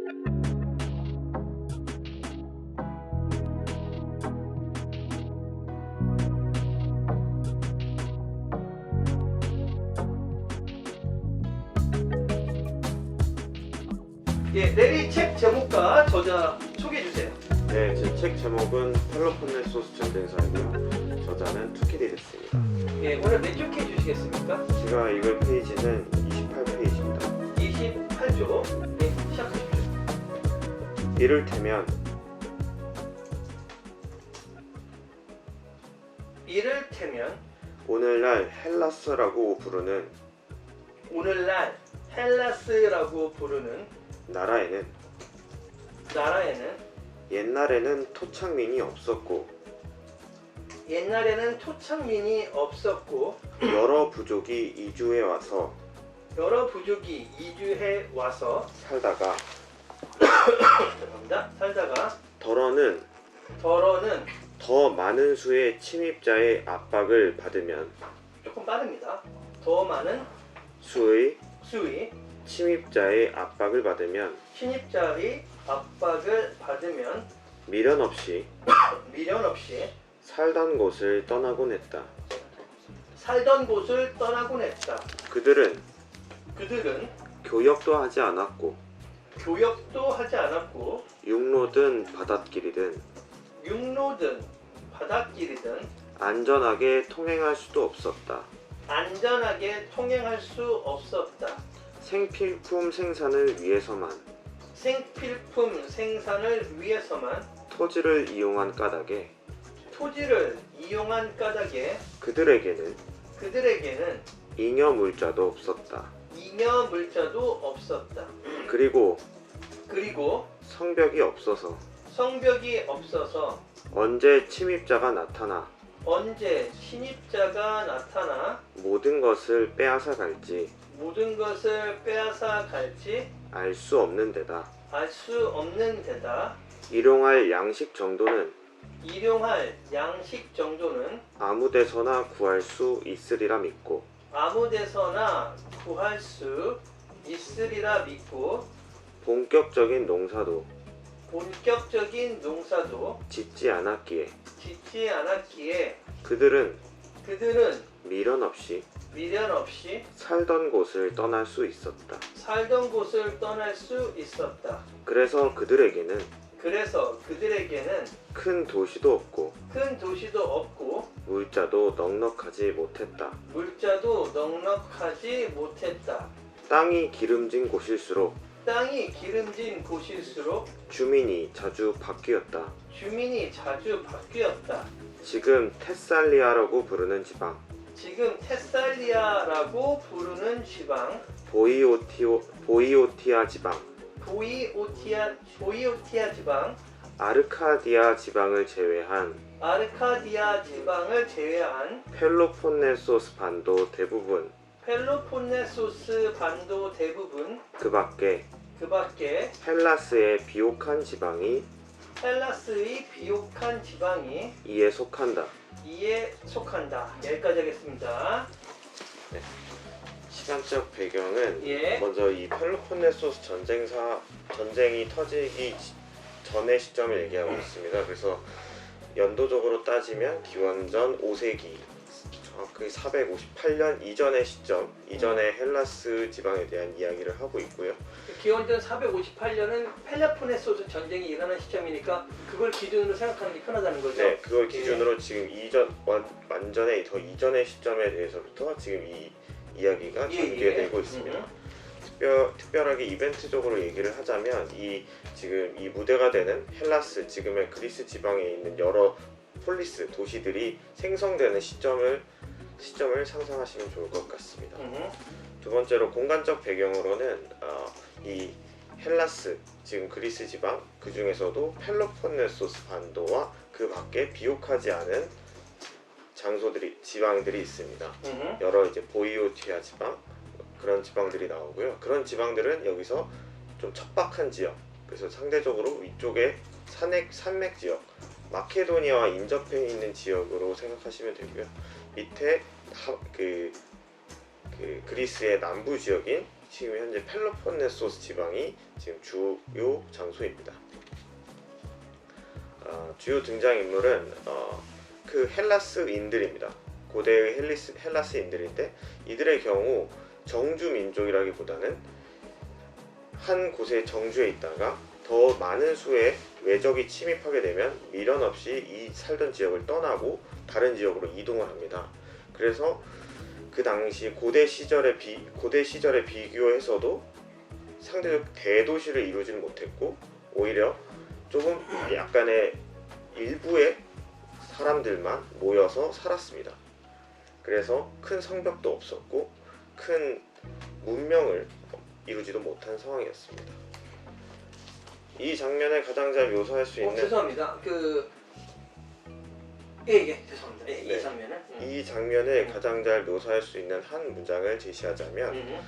예, 레리 책 제목과 저자 소개해 주세요. 네, 제 책 제목은 펠로폰네소스 전쟁사이고요. 저자는 투키디데스입니다. 예, 오늘 몇 쪽 해주시겠습니까? 제가 읽을 페이지는 28페이지입니다. 28조. 네, 시작하십시오. 이를테면 오늘날 헬라스라고 부르는 오늘날 헬라스라고 부르는 나라에는 옛날에는 토착민이 없었고 여러 부족이 이주해 와서 살다가 더러는 더 많은 수의 침입자의 압박을 받으면 조금 빠릅니다. 더 많은 수의 수의 침입자의 압박을 받으면 침입자의 압박을 받으면 미련 없이 살던 곳을 떠나곤 했다. 그들은 교역도 하지 않았고 육로든 바닷길이든 안전하게 통행할 수도 없었다. 생필품 생산을 위해서만 토지를 이용한 까닭에 그들에게는 잉여 물자도 없었다. 그리고 성벽이 없어서 언제 침입자가 나타나 모든 것을 빼앗아 갈지 알 수 없는 데다. 일용할 양식 정도는 아무 데서나 구할 수 있으리라 믿고 본격적인 농사도 짓지 않았기에 그들은 미련 없이 살던 곳을 떠날 수 있었다. 그래서 그들에게는 큰 도시도 없고 물자도 넉넉하지 못했다. 땅이 기름진 곳일수록 주민이 자주 바뀌었다. 지금 테살리아라고 부르는 지방 보이오티아 지방 아르카디아 지방을 제외한 펠로폰네소스 반도 대부분 그 밖에 헬라스의 비옥한 지방이 이에 속한다. 여기까지 하겠습니다. 네. 시간적 배경은 예. 먼저 이 펠로폰네소스 전쟁이 터지기 전의 시점을 얘기하고 있습니다. 그래서 연도적으로 따지면 기원전 5세기 정확히 458년 이전의 시점, 이전의 헬라스 지방에 대한 이야기를 하고 있고요. 기원전 458년은 펠로폰네소스 전쟁이 일어난 시점이니까 그걸 기준으로 생각하는 게 편하다는 거죠. 네, 그걸 기준으로 지금 완전히 더 이전의 시점에 대해서부터 지금 이 이야기가 전개되고 있습니다. 특별하게 이벤트적으로 얘기를 하자면 지금 이 무대가 되는 헬라스, 지금의 그리스 지방에 있는 여러 폴리스, 도시들이 생성되는 시점을 상상하시면 좋을 것 같습니다. 두 번째로 공간적 배경으로는 이 헬라스, 지금 그리스 지방, 그 중에서도 펠로폰네소스 반도와 그 밖에 비옥하지 않은 지방들이 있습니다. 여러 이제 보이오티아 지방, 그런 지방들이 나오고요. 그런 지방들은 여기서 좀 척박한 지역, 그래서 상대적으로 위쪽에 산맥 지역, 마케도니아와 인접해 있는 지역으로 생각하시면 되고요. 밑에 그리스의 남부 지역인 지금 현재 펠로폰네소스 지방이 지금 주요 장소입니다. 주요 등장인물은 그 헬라스인들입니다. 고대의 헬라스인들인데 이들의 경우 정주 민족이라기보다는 한 곳에 정주해 있다가 더 많은 수의 외적이 침입하게 되면 미련 없이 이 살던 지역을 떠나고 다른 지역으로 이동을 합니다. 그래서 그 당시 고대 시절에 비교해서도 상대적 대도시를 이루지는 못했고 오히려 조금 약간의 일부의 사람들만 모여서 살았습니다. 그래서 큰 성벽도 없었고 큰 문명을 이루지도 못한 상황이었습니다. 이 장면을 가장 잘 묘사할 수 있는 죄송합니다. 죄송합니다. 네. 이 장면은 이 장면을 가장 잘 묘사할 수 있는 한 문장을 제시하자면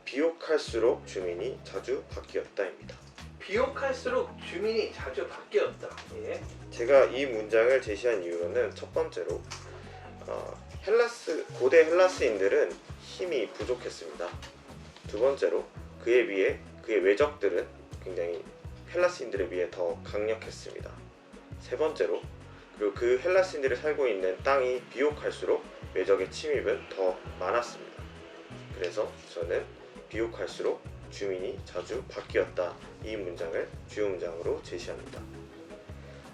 비옥할수록 주민이 자주 바뀌었다입니다. 비옥할수록 주민이 자주 바뀌었다. 예. 제가 이 문장을 제시한 이유는 첫 번째로 고대 헬라스인들은 힘이 부족했습니다. 두 번째로 그에 비해 그의 외적들은 굉장히 헬라스인들에 비해 더 강력했습니다. 세 번째로 그리고 그 헬라스인들이 살고 있는 땅이 비옥할수록 외적의 침입은 더 많았습니다. 그래서 저는 비옥할수록 주민이 자주 바뀌었다 이 문장을 주요 문장으로 제시합니다.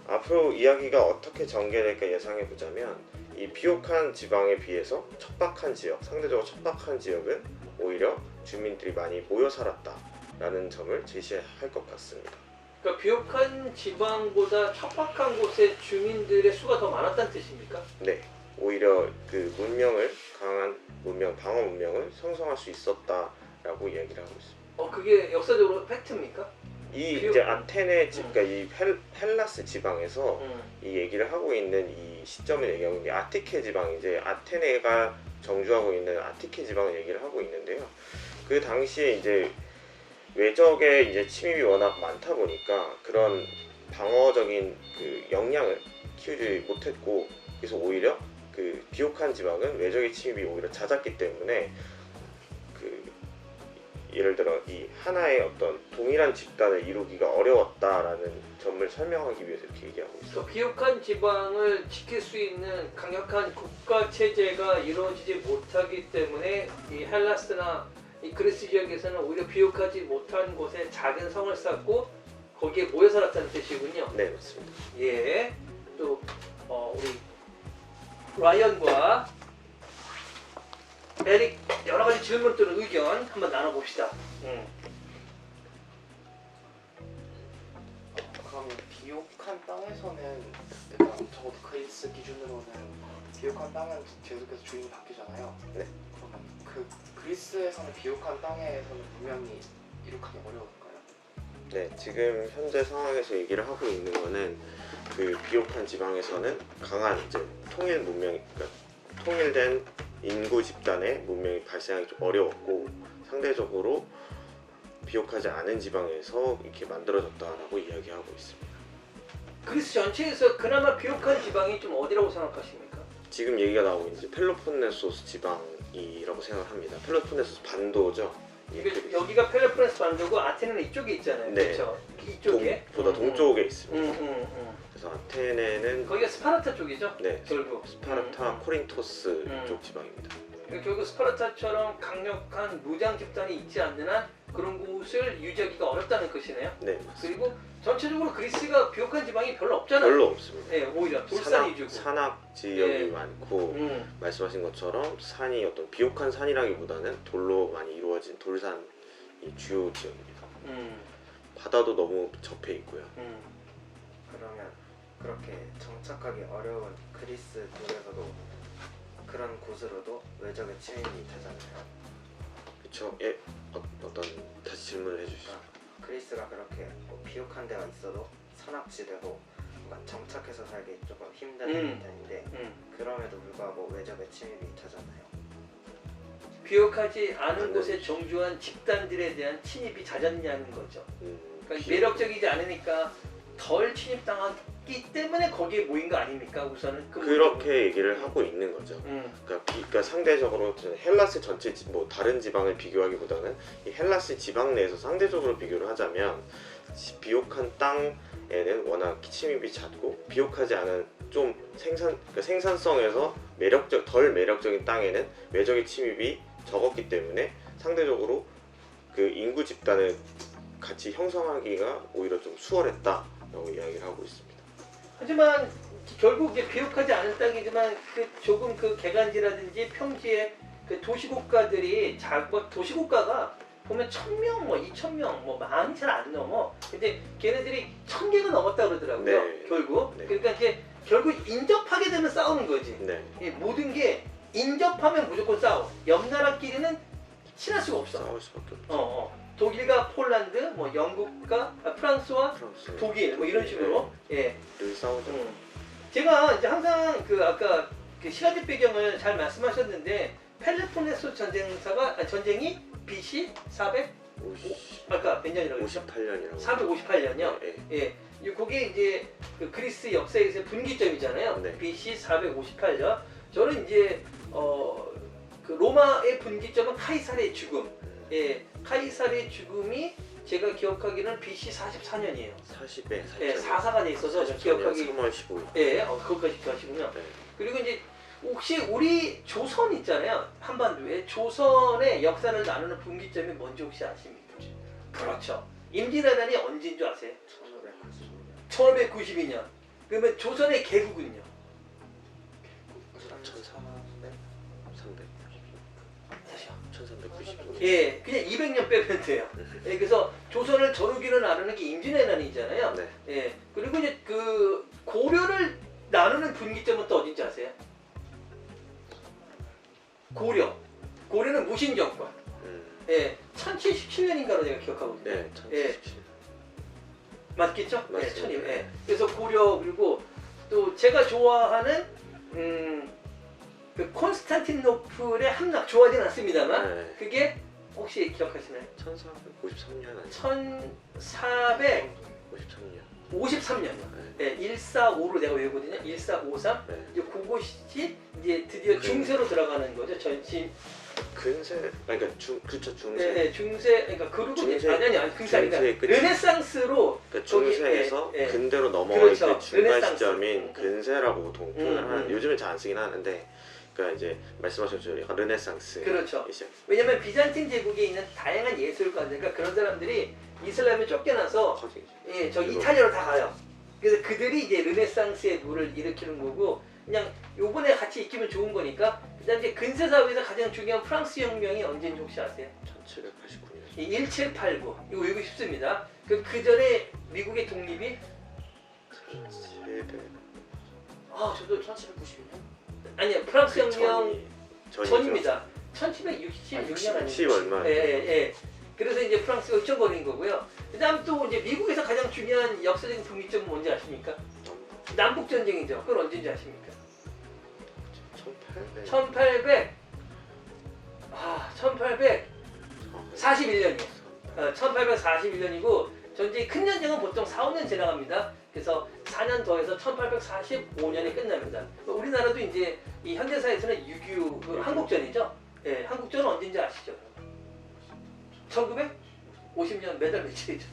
앞으로 이야기가 어떻게 전개될까 예상해 보자면 이 비옥한 지방에 비해서 척박한 지역, 상대적으로 척박한 지역은 오히려 주민들이 많이 모여 살았다라는 점을 제시할 것 같습니다. 그러니까 비옥한 지방보다 척박한 곳에 주민들의 수가 더 많았다는 뜻입니까? 네, 오히려 그 강한 문명, 방어 문명을 형성할 수 있었다라고 얘기를 하고 있습니다. 그게 역사적으로 팩트입니까? 이제 아테네 그러니까 이 헬라스 지방에서 이 얘기를 하고 있는 이 시점을 얘기하고 있는 게 아티케 지방, 이제 아테네가 정주하고 있는 아티케 지방을 얘기를 하고 있는데요. 그 당시에 이제 외적의 이제 침입이 워낙 많다 보니까 그런 방어적인 그 역량을 키우지 못했고, 그래서 오히려 그 비옥한 지방은 외적의 침입이 오히려 잦았기 때문에 예를 들어 이 하나의 어떤 동일한 집단을 이루기가 어려웠다라는 점을 설명하기 위해서 이렇게 얘기하고 있어요. 비옥한 지방을 지킬 수 있는 강력한 국가 체제가 이루어지지 못하기 때문에 이 헬라스나 이 그리스 지역에서는 오히려 비옥하지 못한 곳에 작은 성을 쌓고 거기에 모여 살았다는 뜻이군요. 네, 맞습니다. 예. 또 우리 라이언과 에릭 여러 가지 질문 또는 의견 한번 나눠봅시다. 그러면 비옥한 땅에서는 일단 적어도 그리스 기준으로는 비옥한 땅은 계속해서 주인이 바뀌잖아요. 네. 그러면 그 그리스에서는 비옥한 땅에서는 문명이 이룩하기 어려울까요? 네, 지금 현재 상황에서 얘기를 하고 있는 거는 그 비옥한 지방에서는 강한 이제 통일 문명, 그러니까 통일된 인구 집단의 문명이 발생하기 좀 어려웠고 상대적으로 비옥하지 않은 지방에서 이렇게 만들어졌다라고 이야기하고 있습니다. 그리스 전체에서 그나마 비옥한 지방이 좀 어디라고 생각하십니까? 지금 얘기가 나오고 있는 펠로폰네소스 지방이라고 생각합니다. 펠로폰네소스 반도죠. 여기가 펠로폰네소 반도고 아테네는 이쪽에 있잖아요. 네. 그렇죠? 이쪽에? 보다 동쪽에 있습니다. 음. 그래서 아테네는 거기가 스파르타 쪽이죠? 네, 결국 스파르타, 코린토스 쪽 지방입니다. 그러니까 결국 스파르타처럼 강력한 무장 집단이 있지 않는 한 그런 곳을 유지하기가 어렵다는 것이네요. 네, 맞습니다. 그리고 전체적으로 그리스가 비옥한 지방이 별로 없잖아요. 별로 없습니다. 네, 오히려 돌산 위주고. 산악 지역이 네. 많고 말씀하신 것처럼 산이 어떤 비옥한 산이라기보다는 돌로 많이 이루어진 돌산이 주요 지역입니다. 바다도 너무 접해 있고요. 그러면 그렇게 정착하기 어려운 그리스 쪽에서도 그런 곳으로도 외적의 침입이 되잖아요. 그렇죠. 예, 어떤 다시 질문을 해주시죠. 그리스가 그렇게 뭐 비옥한 데가 있어도 산악지대고 뭔가 정착해서 살기 조금 힘든 편인데 그럼에도 불구하고 외적의 침입이 되잖아요. 비옥하지 않은 곳에 정주한 집단들에 대한 침입이 잦았냐는 거죠. 그러니까 매력적이지 않으니까 덜 침입당한 있기 때문에 거기에 모인 거 아닙니까? 우선은 그렇게 얘기를 하고 있는 거죠. 그러니까 상대적으로 헬라스 전체 뭐 다른 지방을 비교하기보다는 이 헬라스 지방 내에서 상대적으로 비교를 하자면 비옥한 땅에는 워낙 침입이 잦고 비옥하지 않은 좀 그러니까 생산성에서 덜 매력적인 땅에는 외적의 침입이 적었기 때문에 상대적으로 그 인구 집단을 같이 형성하기가 오히려 좀 수월했다라고 이야기를 하고 있습니다. 하지만 결국 이제 비옥하지 않은 땅이지만 그 조금 그 개간지라든지 평지의 그 도시국가들이 도시국가가 보면 1000명, 뭐 2000명, 뭐 많이 잘 안 넘어. 근데 걔네들이 1000개가 넘었다 그러더라고요. 네. 결국. 네. 그러니까 이제 결국 인접하게 되면 싸우는 거지. 네. 이 모든 게 인접하면 무조건 싸워. 옆 나라끼리는 친할 수가 없어. 싸울 수밖에 없죠. 독일과 폴란드, 뭐 영국과 프랑스와 프랑스, 독일, 뭐 이런 식으로. 예. 늘 싸우죠. 제가 이제 항상 그 아까 그 시간적 배경을 잘 말씀하셨는데 펠로폰네소 전쟁이 BC 400 아까 몇 년이라고 했죠? 58년이라고. 458년이요. 네. 예. 그게 이제 그 그리스 역사에서의 분기점이잖아요. 네. BC 458년. 저는 이제 그 로마의 분기점은 카이사르의 죽음. 예. 카이사르의 죽음이 제가 기억하기는 BC 44년이에요. 40에 예, 4사가 돼 있어서 저 기억하기 3월 15일. 예, 그것까지 기억하시군요. 네. 그리고 이제 혹시 우리 조선 있잖아요. 한반도에 조선의 역사를 나누는 분기점이 뭔지 혹시 아십니까? 그렇죠. 임진왜란이 언제인 줄 아세요? 1592년. 그러면 조선의 개국은요? 1390년. 예, 그냥 200년 빼면 돼요. 예, 그래서 조선을 저루기로 나누는 게 임진왜란이잖아요. 네. 예, 그리고 이제 그 고려를 나누는 분기점은 또 어딘지 아세요? 고려는 무신정권. 예, 1077년인가로 제가 기억하거든요. 네, 예. 1017년. 맞겠죠? 예, 맞습니다. 1000년. 예. 그래서 고려 그리고 또 제가 좋아하는 그 콘스탄티노플의 함락 좋아하지는 않습니다만 네. 그게 혹시 기억하시나요? 1453년 아니에요? 1453년이요. 네, 145로 내가 외우거든요. 1453. 네. 이제 그것이 이제 드디어 중세로 들어가는 거죠. 전신. 근세, 그러니까 그쵸 중세. 네, 중세. 그러니까 그리고 중세, 아니 근세 아니라 중세 끝이- 르네상스로 그러니까 저기, 중세에서 예, 예. 근대로 넘어갈 그렇죠. 때 중간 르네상스. 시점인 근세라고 보통 표현을 하는. 음. 요즘엔 잘 안 쓰긴 하는데, 그러니까 이제 말씀하셨죠, 약간 르네상스. 그렇죠. 이제 왜냐면 비잔틴 제국에 있는 다양한 예술가들, 그러니까 그런 사람들이 이슬람에 쫓겨나서 커지죠. 예, 저 이탈리아로 다 가요. 그래서 그들이 이제 르네상스의 물을 일으키는 거고 그냥 요번에 같이 익히면 좋은 거니까. 그다음 이제 근세 사회에서 가장 중요한 프랑스 혁명이 언제인지 혹시 아세요? 1789년. 이 1789. 이거 외우고 싶습니다. 그 전에 미국의 독립이 저도 1792년? 아니요 프랑스 혁명 전이죠. 전입니다. 1766년 아니에요? 10 얼마. 예. 그래서 이제 프랑스가 휘청거린 거고요. 그다음 또 이제 미국에서 가장 중요한 역사적인 분기점은 뭔지 아십니까? 남북 전쟁이죠. 그건 언제인지 아십니까? 1841년이에요. 1841년이고 전쟁이 큰 전쟁은 보통 4, 5년 지나갑니다. 그래서 4년 더해서 1845년에 끝납니다. 우리나라도 이제 이 현대사에서는 6.25 그 한국전이죠. 예, 한국전은 언제인지 아시죠? 1950년 몇 월 며칠이죠?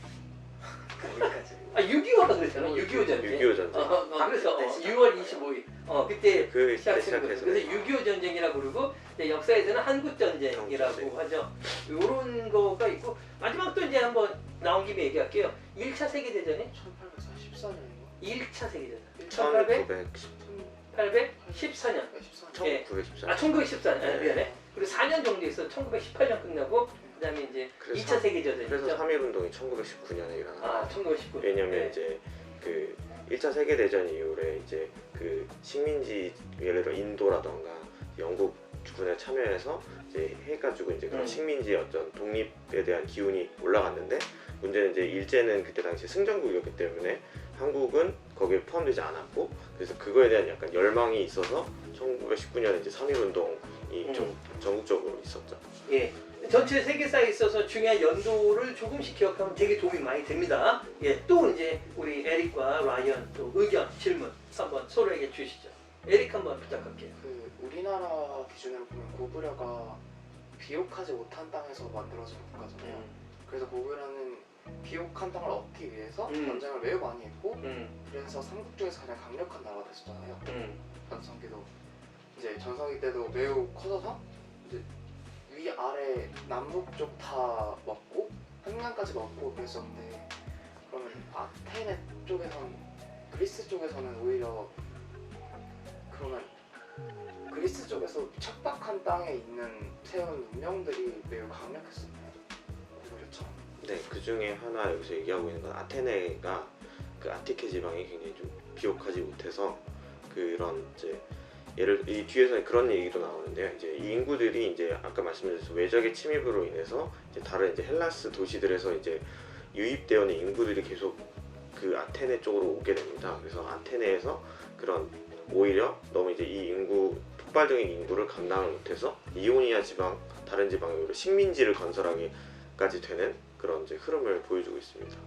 거기까지. 6.25라고 그랬잖아요. 6.25 전쟁. 6.25 전쟁. 그래서 네, 시작. 6월 25일. 그때 그 시작된 거죠. 시작해서. 그래서 6.25 전쟁이라고 그러고 이제 역사에서는 한국 전쟁이라고 전쟁. 하죠. 이런 거가 있고 마지막 또 이제 한번 나온 김에 얘기할게요. 1차 세계 대전이 1844년인가? 1차 세계 대전. 1914년. 1814년. 예. 1914년. 1914년. 네. 미안해. 그리고 4년 정도 있어. 1918년 끝나고 그다음에 이제 그래서 2차 세계 그래서 대전이죠. 3.1운동이 1919년에 일어나. 1919. 왜냐면 네. 이제 그 1차 세계대전 이후에 이제 그 식민지 예를 들어 인도라던가 영국 군에 참여해서 이제 해가지고 이제 그런 식민지의 어떤 독립에 대한 기운이 올라갔는데 문제는 이제 일제는 그때 당시 승전국이었기 때문에 한국은 거기에 포함되지 않았고 그래서 그거에 대한 약간 열망이 있어서 1919년에 이제 3.1운동이 좀 전국적으로 있었죠. 예. 전체 세계사에 있어서 중요한 연도를 조금씩 기억하면 되게 도움이 많이 됩니다. 예, 또 이제 우리 에릭과 라이언 또 의견, 질문 한번 서로에게 주시죠. 에릭 한번 부탁할게요. 그 우리나라 기준으로 보면 고구려가 비옥하지 못한 땅에서 만들어진 국가잖아요. 그래서 고구려는 비옥한 땅을 얻기 위해서 전쟁을 매우 많이 했고 그래서 삼국 중에서 가장 강력한 나라가 됐었잖아요. 전성기도 이제 전성기 때도 매우 커져서 이제 위아래 남북 쪽 다 먹고 한강까지 먹고 그랬었는데 그러면 아테네 쪽에선 그리스 쪽에서는 오히려 그러면 그리스 쪽에서 척박한 땅에 있는 세운 문명들이 매우 강력했었나요? 고구려처럼. 네, 그 중에 하나 여기서 얘기하고 있는 건 아테네가 그 아티케 지방이 굉장히 좀 비옥하지 못해서 그런 이제 이 뒤에서는 그런 얘기도 나오는데요. 이제 이 인구들이 이제 아까 말씀드렸듯이 외적의 침입으로 인해서 이제 다른 이제 헬라스 도시들에서 이제 유입되어 있는 인구들이 계속 그 아테네 쪽으로 오게 됩니다. 그래서 아테네에서 그런 오히려 너무 이제 이 인구 폭발적인 인구를 감당을 못해서 이오니아 지방 다른 지방에 오히려 식민지를 건설하기까지 되는 그런 이제 흐름을 보여주고 있습니다.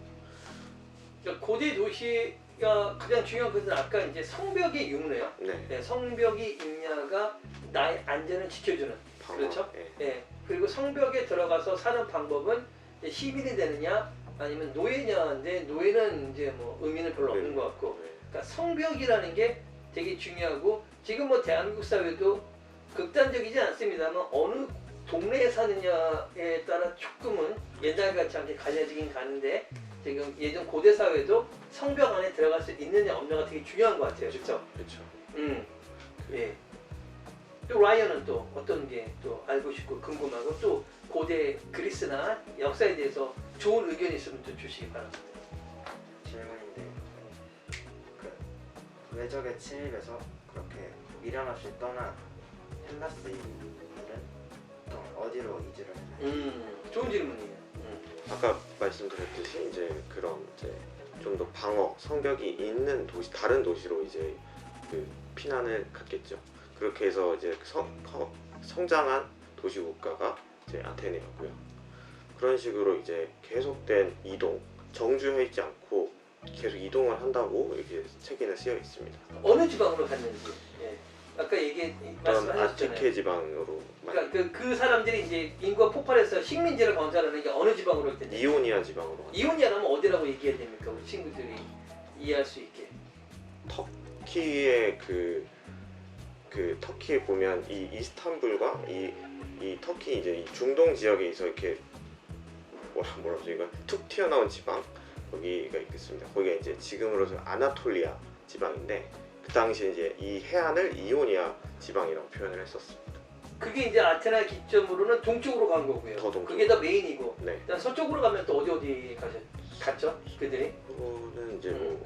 그러니까 고대 도시가 가장 중요한 것은 아까 이제 성벽의 유무네요. 네. 네, 성벽이 있냐가 나의 안전을 지켜주는. 방어, 그렇죠? 네. 예. 그리고 성벽에 들어가서 사는 방법은 이제 시민이 되느냐 아니면 노예냐인데 노예는 이제 뭐 의미는 별로 없는 네. 것 같고. 네. 그러니까 성벽이라는 게 되게 중요하고 지금 뭐 대한민국 사회도 극단적이지 않습니다만 어느 동네에 사느냐에 따라 조금은 옛날같이 않게 갈려지긴 가는데 지금 예전 고대 사회도 성벽 안에 들어갈 수 있느냐 없느냐가 되게 중요한 것 같아요. 그렇죠? 그렇죠. 예. 또 라이언은 또 어떤 게 또 알고 싶고 궁금하고 또 고대 그리스나 역사에 대해서 좋은 의견이 있으면 좀 주시기 바랍니다. 질문인데 그 외적의 침입에서 그렇게 미련 없이 떠난 헬라스인들은 보통 어디로 이주를 했나요? 좋은 질문이에요. 아까 말씀드렸듯이 이제 그런 이제 좀 더 방어 성벽이 있는 도시 다른 도시로 이제 그 피난을 갔겠죠. 그렇게 해서 이제 성장한 도시 국가가 이제 아테네였고요. 그런 식으로 이제 계속된 이동, 정주해 있지 않고 계속 이동을 한다고 이렇게 책에는 쓰여 있습니다. 어느 지방으로 갔는지. 예. 아까 어떤 말씀하셨잖아요. 아티케 지방으로 그러니까 그 사람들이 이제 인구가 폭발해서 식민지를 건설하는 게 어느 지방으로 할 텐데. 이오니아 지방으로 갔죠. 이오니아라면 어디라고 얘기해야 됩니까? 우리 친구들이 이해할 수 있게. 터키의 그 터키에 보면 이 이스탄불과 이 터키 이제 이 중동 지역에 있어 이렇게 뭐라고 이거 툭 튀어나온 지방 거기가 있겠습니다. 거기가 이제 지금으로서 아나톨리아 지방인데 그 당시에 이제 이 해안을 이오니아 지방이라고 표현을 했었습니다. 그게 이제 아테네 기점으로는 동쪽으로 간 거고요. 더 동쪽. 그게 더 메인이고. 네. 그다음 서쪽으로 가면 또 어디 갔죠? 그들이? 그거는 이제 뭐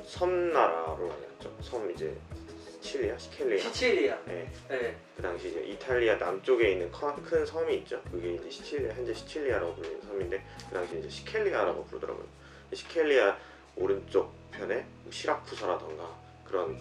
섬나라로 알렸죠. 섬 이제 시칠리아. 시칠리아. 네. 네. 그 당시 이제 이탈리아 남쪽에 있는 큰 섬이 있죠. 그게 이제 시칠리아, 현재 시칠리아라고 불리는 섬인데 그 당시 이제 시켈리아라고 부르더라고요. 시켈리아 오른쪽 편에 시라쿠사라던가 그런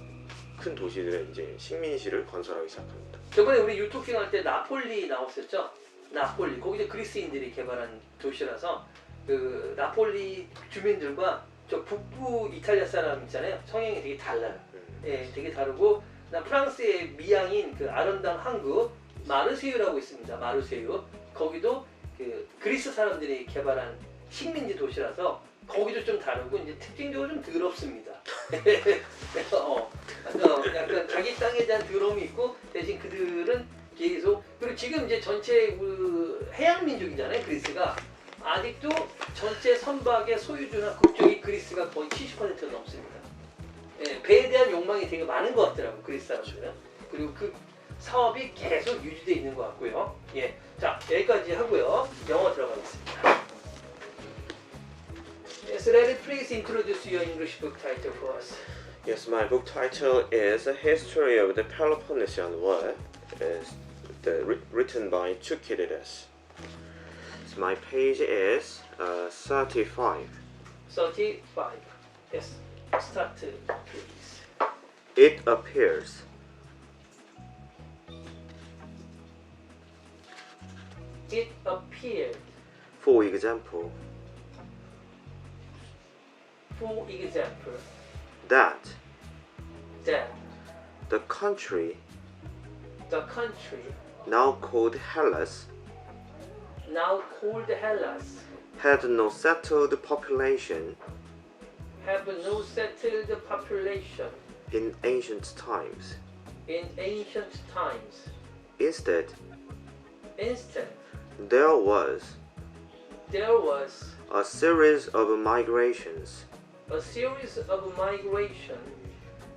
큰 도시들의 이제 식민시를 건설하기 시작합니다. 저번에 우리 유토킹 할 때 나폴리 나왔었죠. 나폴리. 거기서 그리스인들이 개발한 도시라서 그 나폴리 주민들과 저 북부 이탈리아 사람 있잖아요. 성향이 되게 달라요. 예, 되게 다르고 프랑스의 미양인 그 아름다운 항구 마르세유라고 있습니다. 마르세유. 거기도 그 그리스 사람들이 개발한 식민지 도시라서 거기도 좀 다르고 이제 특징적으로 좀 더럽습니다. 그래서 약간 자기 땅에 대한 더러움이 있고 대신 그들은 계속 그리고 지금 이제 전체 그 해양 민족이잖아요. 그리스가 아직도 전체 선박의 소유주나 국적이 그리스가 거의 70% 넘습니다. 예, 배에 대한 욕망이 되게 많은 것 같더라고요. 그리스 사람들은. 그리고 그 사업이 계속 유지되어 있는 것 같고요. 예, 자 여기까지 하고요. 영어 들어가겠습니다. Yes, Larry, please introduce your English book title for us. Yes, my book title is A History of the Peloponnesian War, written by Thukydides. So my page is 35. 35. Yes, start please. It appears it appeared. For example, For example, that that the country the country now called Hellas now called Hellas had no settled population have no settled population in ancient times. in ancient times. Instead, Instead, there was there was a series of migrations a series of migration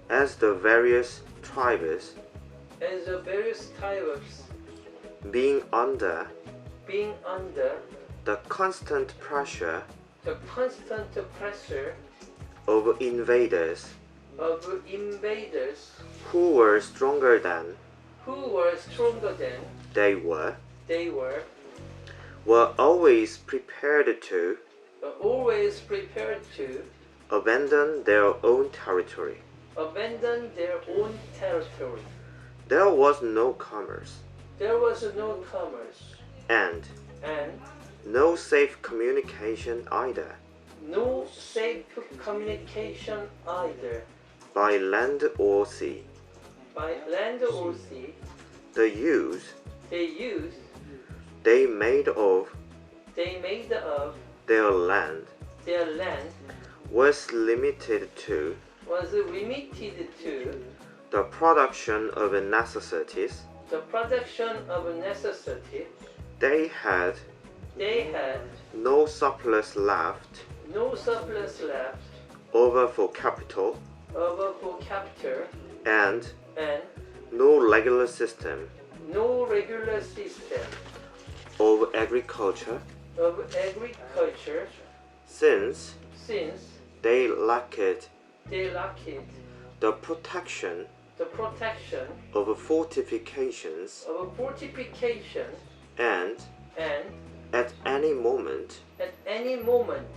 as the various tribes, as the various tribes being under being under the constant pressure the constant pressure of invaders of invaders who were stronger than who were stronger than they they were always prepared to always prepared to abandon their own territory. abandon their own territory. There was no commerce There was no commerce and and no safe communication either no safe communication either by land or sea. by land or sea. The use They made of made of their land their land was limited to was limited to the production of necessities. the production of necessity. They had They had no surplus left no surplus left over for capital over for capital and and no regular system no regular system of agriculture of agriculture since since they lacked they lacked the protection the protection of fortifications of fortification and and at any moment at any moment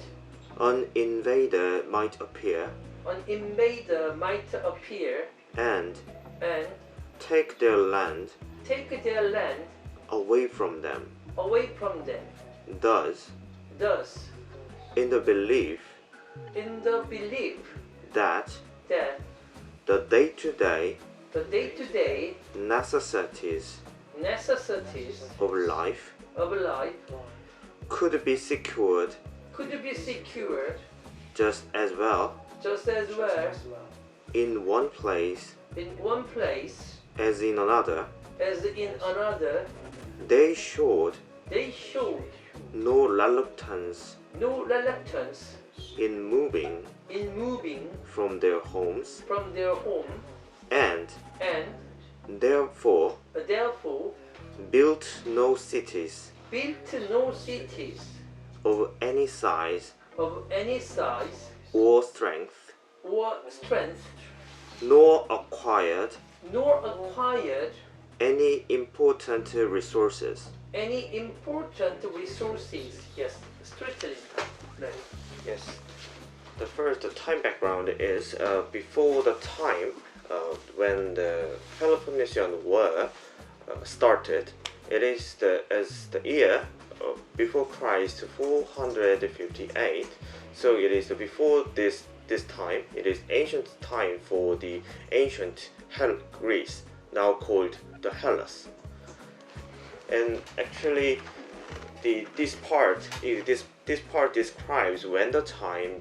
an invader might appear an invader might appear and and take their land take their land away from them. away from them. Thus, Thus, in the belief in the belief that that the day-to-day the day-to-day necessities necessities of life of life could be secured could be secured just as well just as well in one place in one place as in another, as in another, they showed they showed no reluctance no reluctance in moving in moving from their homes from their home and and therefore therefore built no cities built no cities of any size of any size or strength, or strength, nor acquired nor acquired any important resources. any important resources. Yes, strictly. Right. Yes. The first time background is before the time when the Peloponnesian War started. It is the year before Christ 458. So it is before this time. It is ancient time for the ancient Greece, now called the Hellas. And actually, this part describes when the time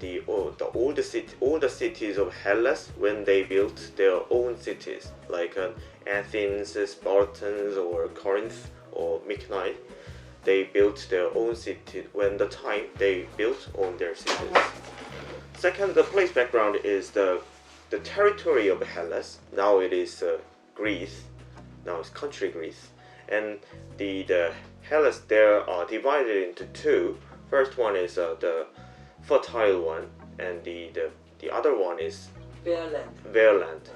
all the cities of Hellas, when they built their own cities like Athens, Spartans, or Corinth or Mycenae. They built their own city when the time they built on their cities. Second, the place background is the territory of Hellas. Now it is Greece. Now it's country Greece, and the Hellas there are divided into two. First one is the fertile one, and the other one is Bare land. bare land.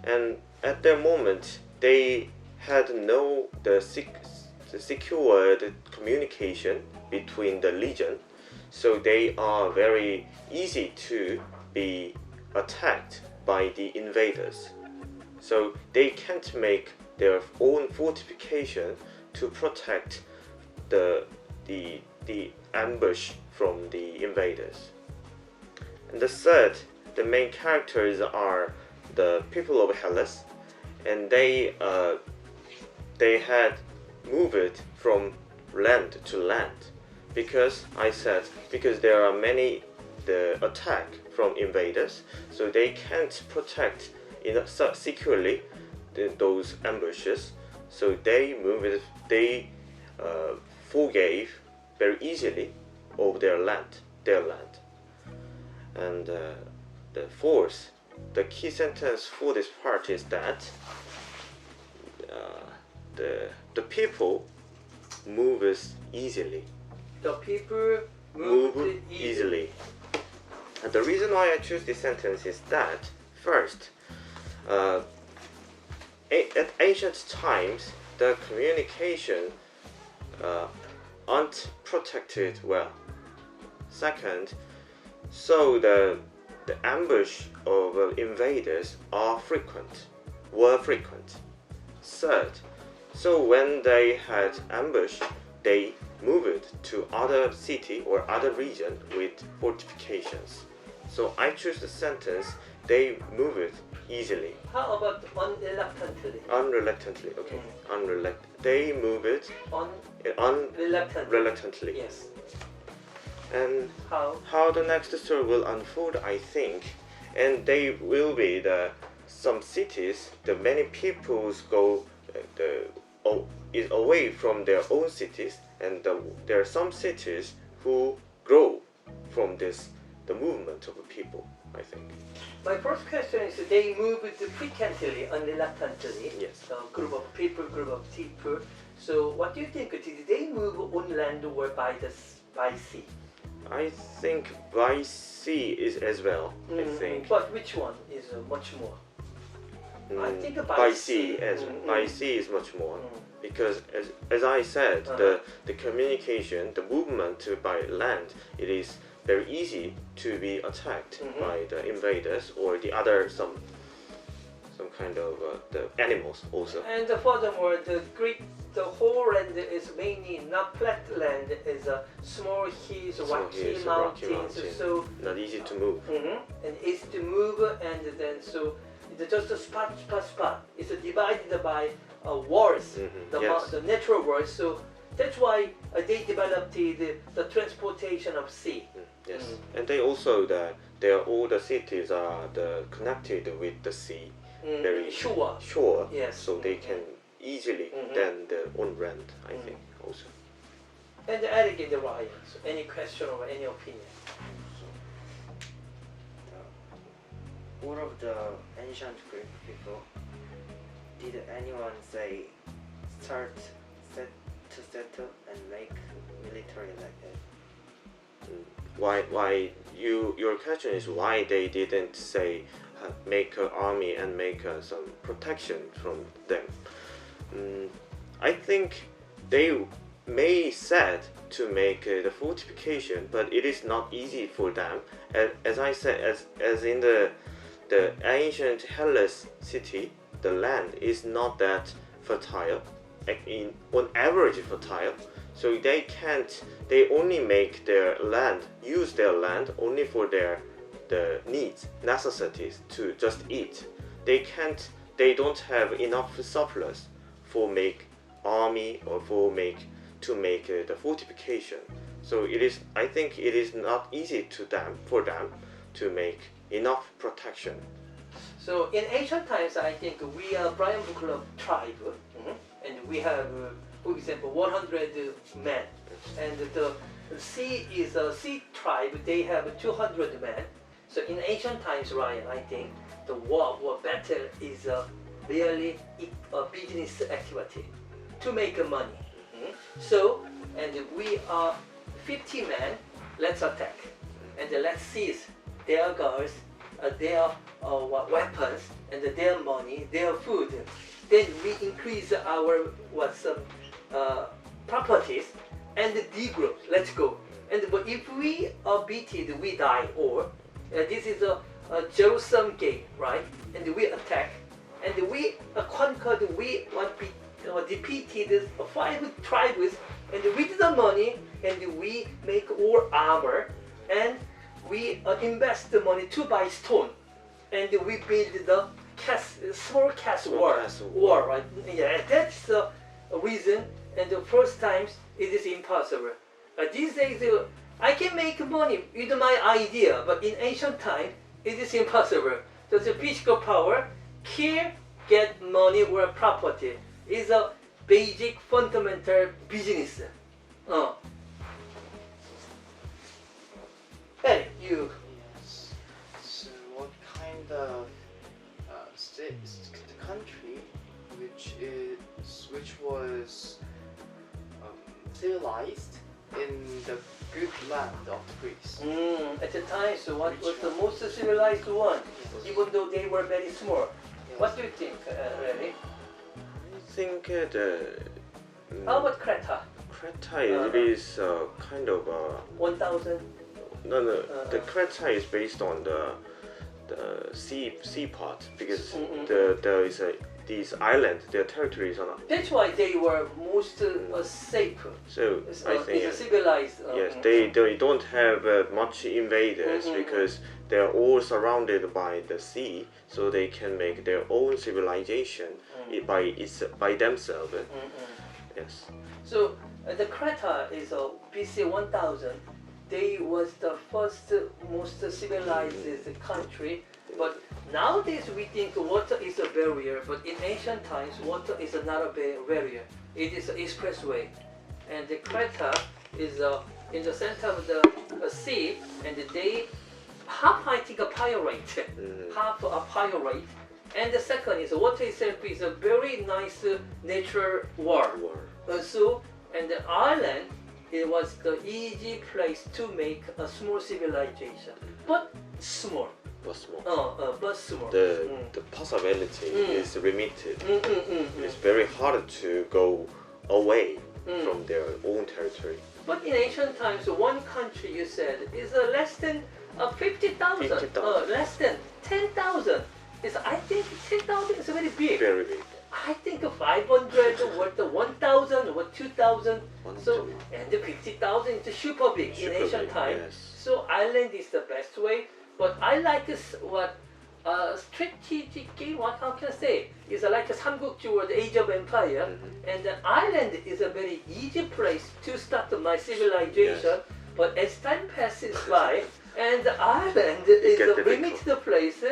And at that moment, they had no secured communication between the legion, so they are very easy to be attacked by the invaders. So they can't make their own fortification to protect the ambush from the invaders. And the third, the main characters are the people of Hellas, and they had moved from land to land because there are many the attack from invaders, so they can't protect securely those ambushes. So they forgave very easily of their land. And the fourth, the key sentence for this part is that the people moves easily. The people move easily. And the reason why I choose this sentence is that first, at ancient times, the communication aren't protected well. Second, so the ambush of invaders were frequent. Third, so when they had ambush, they moved to other city or other region with fortifications. So I choose the sentence, they moved easily. How about unreluctantly? Unreluctantly, okay. They moved unreluctantly. Yes. And how the next story will unfold, I think, and they will be some cities, the many peoples go is away from their own cities, and there are some cities who grow from the movement of the people, I think. My first question is, they moved frequently, unreluctantly. Yes. A group of people. So what do you think? Did they move on land or by sea? I think by sea is as well. I think. But which one is much more? I think by sea by sea is much more, because as I said, the communication, the movement by land, it is very easy to be attacked by the invaders or the other some kind of the animals also. And furthermore, the whole land is mainly not flat land, is small hills, rocky mountains, so not easy to move. And easy to move, and then so it's just a spot. It's divided by walls, the natural walls. So that's why they developed the transportation of sea. Yes, and they also all the cities are connected with the sea, very shore. Yes. So they can easily then on land, I think also. And Eric and Ryan, so any question or any opinion? All of the ancient Greek people, did anyone say start to settle and make military like that? Why your question is why they didn't say make an army and make some protection from them? I think they may said to make the fortification, but it is not easy for them. As I said, as in the ancient Hellas city, the land is not that fertile, on average fertile. So they only make their land, use their land only for the needs, necessities to just eat. They don't have enough surplus for make army or to make the fortification. So I think it is not easy for them to make enough protection. So in ancient times, I think we are Brian Buckler tribe, and we have, for example, 100 men, and the C is a C tribe. They have 200 men. So in ancient times, Ryan, I think the war battle is really a business activity to make money. So, and we are 50 men. Let's attack, and let's seize their girls, their weapons, and their money, their food. Then we increase our properties and degrowth. Let's go. But if we are beaten, we die. Or this is a zero-sum game, right? And we attack, and we conquered. We defeated 5 tribes and with the money, and we make all armor, and we invest the money to buy stone, and we build the small castle wall, right? Yeah, that's the reason. And the first times it is impossible. These days I can make money with my idea, but in ancient time it is impossible. So the physical power, kill, get money or property is a basic fundamental business. Hey, you. Yes. So what kind of country which was civilized in the good land of Greece? At the time, so what was the most civilized one? Yes. Even though they were very small. Yes. What do you think, really? I think How about Creta? Creta it is kind of 1,000? no. The Creta is based on the sea part because there is these islands, their territories are not. That's why they were most safe. So I think It's civilized. yes, they don't have much invaders because they're all surrounded by the sea, so they can make their own civilization by themselves. Yes. So the Creta is BC 1000. They was the first most civilized country, but nowadays we think water is a barrier, but in ancient times water is not a barrier. It is an expressway, and the Creta is in the center of the sea, and they half I think a pyrite, half a pyrite, and the second is water itself is a very nice natural world. And the island, it was the easy place to make a small civilization, but small. But small. But small. The possibility is limited. It's very hard to go away from their own territory. But in ancient times, one country you said is less than 50,000, 50,000. less than 10,000. I think 10,000 is very big. Very big. I think 500 or 1,000 or 2,000. So and the 50,000 is super big in Super ancient big, time. yes. So island is the best way. But I like this what strategic game. What how can I say? It's like a Samgukju or the Age of Empire, and the island is a very easy place to start my civilization. Yes. But as time passes by, and the island is get a difficult. limited place,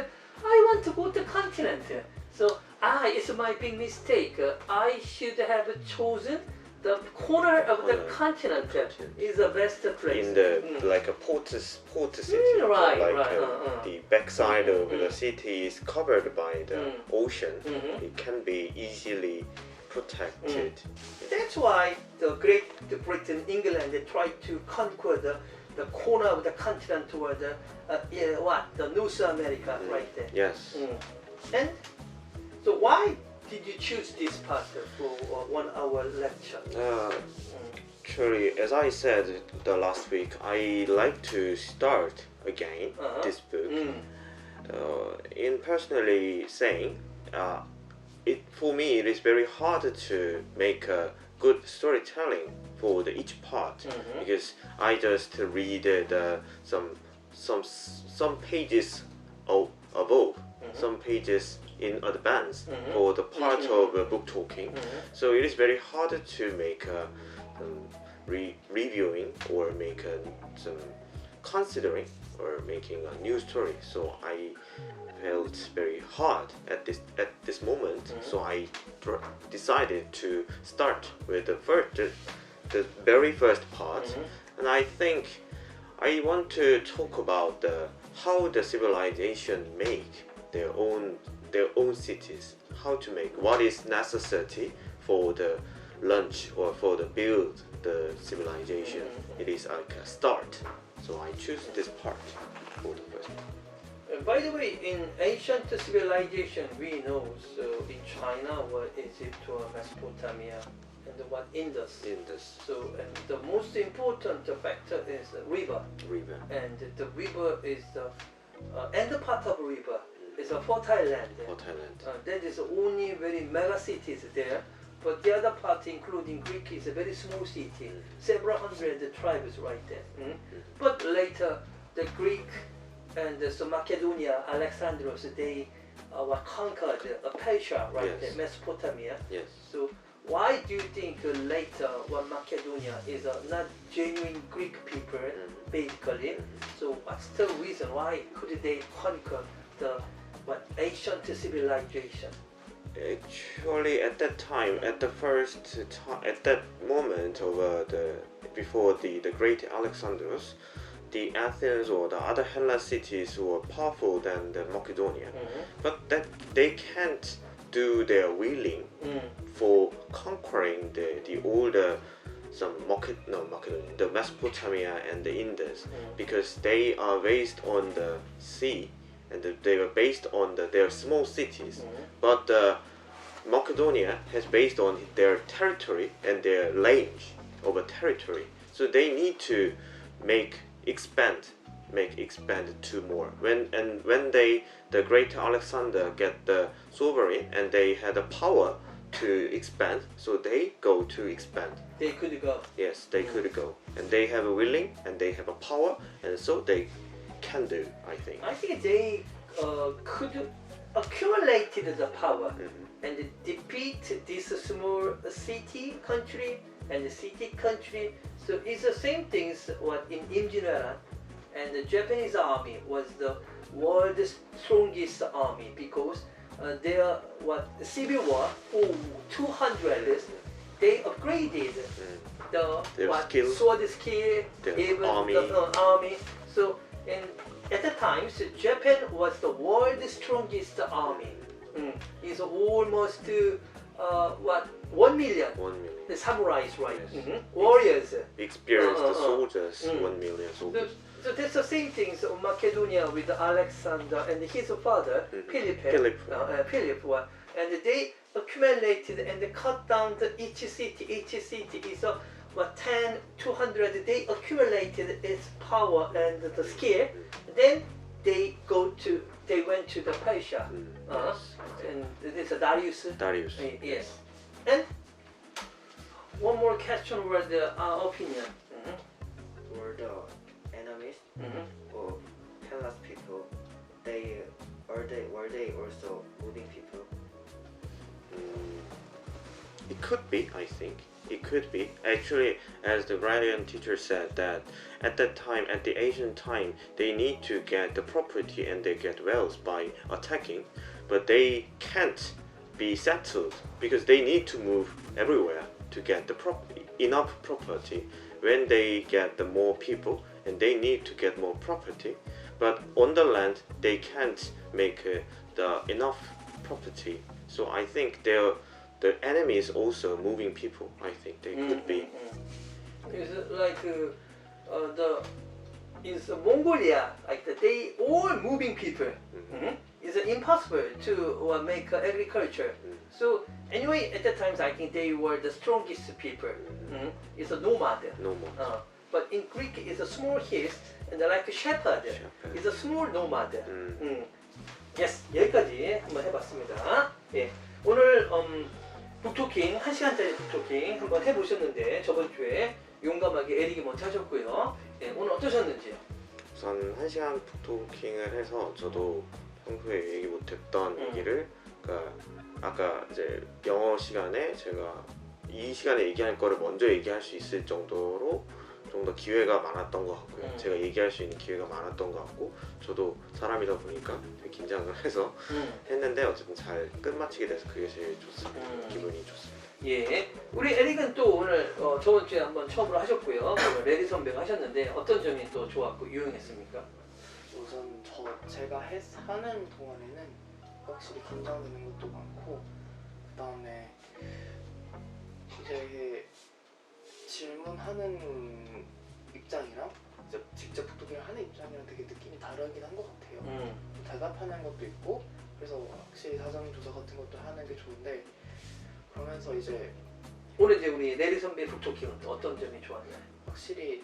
I want to go to continent. So it's my big mistake. I should have chosen the corner of the continent is the best place. In the like a port city, right, like right, the backside of the city is covered by the ocean. It can be easily protected. That's why the Great Britain, England, they tried to conquer the corner of the continent toward the North America, right there. Yes. And so why did you choose this part for 1 hour lecture? Actually, as I said the last week, I like to start again this book. In personally saying, for me it is very hard to make a good storytelling for each part because I just read some pages above, some pages in advance for the part of book talking. So it is very hard to make reviewing or make some considering or making a new story. So I felt very hard at this moment. So I decided to start with the very first part, and I think I want to talk about how the civilization make their own cities, how to make what is necessary for the launch or for the build the civilization. It is like a start. So I choose this part for the first part. By the way, in ancient civilization, we know, so in China or Egypt or Mesopotamia, and what Indus. So, and the most important factor is the river. And the river is the end part of river is a fertile land. That is only very mega cities there. but the other part, including Greek, is a very small city, several hundred tribes right there. But later, the Greek and so Macedonia, Alexandros, they were conquered Persia, right there, Mesopotamia. Yes. So why do you think later when Macedonia is not genuine Greek people, basically? So what's the reason why could they conquer the ancient civilization? Actually, at that time, at that moment of before the great Alexandros, the Athens or the other Hellas cities were powerful than the Macedonia, but that they can't do their willing for conquering the older Macedonia, the Mesopotamia and the Indus, because they are based on the sea and they were based on their small cities, but Macedonia has based on their territory and their range of a territory, so they need to expand to more. When the great Alexander get the sovereign and they had the power to expand, so they go to expand. They could go. Yes, they could go, and they have a willing and they have a power, and so they can do. I think they could accumulate the power and defeat this small city country and the city country. So it's the same things what in Imjinara, and the Japanese army was the world's strongest army because their civil war for 200 years, they upgraded their sword skill, their even army. the army. So at the time, Japan was the world's strongest army. It's almost 1 million. 1 million. The samurais, right? Yes. Warriors. Experienced soldiers, 1 million soldiers. So that's the same thing. So Macedonia with Alexander and his father Philip, and they accumulated and they cut down each city. Each city is 10, 200. They accumulated its power and the skill. Then they went to the Persia. Yes. And this is Darius. Darius. Yes. And one more question were the opinion. Were the enemies of Hellas people, were they also moving people? It could be, I think. It could be. Actually, as the Radian teacher said, that at that time, at the ancient time, they need to get the property and they get wealth by attacking, but they can't be settled because they need to move everywhere to get the enough property. When they get the more people and they need to get more property, but on the land they can't make the enough property. So I think the enemy is also moving people. I think they could be. It's like in Mongolia, like they all moving people. It's impossible to make agriculture. So anyway, at that time I think they were the strongest people. It's a nomad. But in Greek, it's a small hills and like a shepherd. It's a small nomad. Yes, 여기까지 한번 해봤습니다. 예, 오늘 북토킹 1시간짜리 북토킹 한번 해보셨는데 저번 주에 용감하게 에릭이 먼저 하셨고요. 예, 오늘 어떠셨는지요? 우선 1시간 북토킹을 해서 저도 평소에 얘기 못했던 얘기를, 그러니까 아까 이제 영어 시간에 제가 이 시간에 얘기할 거를 먼저 얘기할 수 있을 정도로 좀 더 기회가 많았던 것 같고요. 제가 얘기할 수 있는 기회가 많았던 것 같고, 저도 사람이다 보니까 되게 긴장을 해서 했는데 어쨌든 잘 끝마치게 돼서 그게 제일 좋습니다. 기분이 좋습니다. 예, 우리 에릭은 또 오늘 저번 주에 한번 처음으로 하셨고요. 오늘 레디 선배가 하셨는데 어떤 점이 또 좋았고 유용했습니까? 우선 제가 하는 동안에는 확실히 긴장되는 것도 많고, 그 다음에 이제 질문하는 입장이랑 직접 북토킹을 하는 입장이랑 되게 느낌이 다르긴 한 것 같아요. 대답하는 것도 있고, 그래서 확실히 사전 조사 같은 것도 하는 게 좋은데, 그러면서 이제 오늘 이제 우리 레디 선배 북토킹은 어떤 점이 좋았나요? 확실히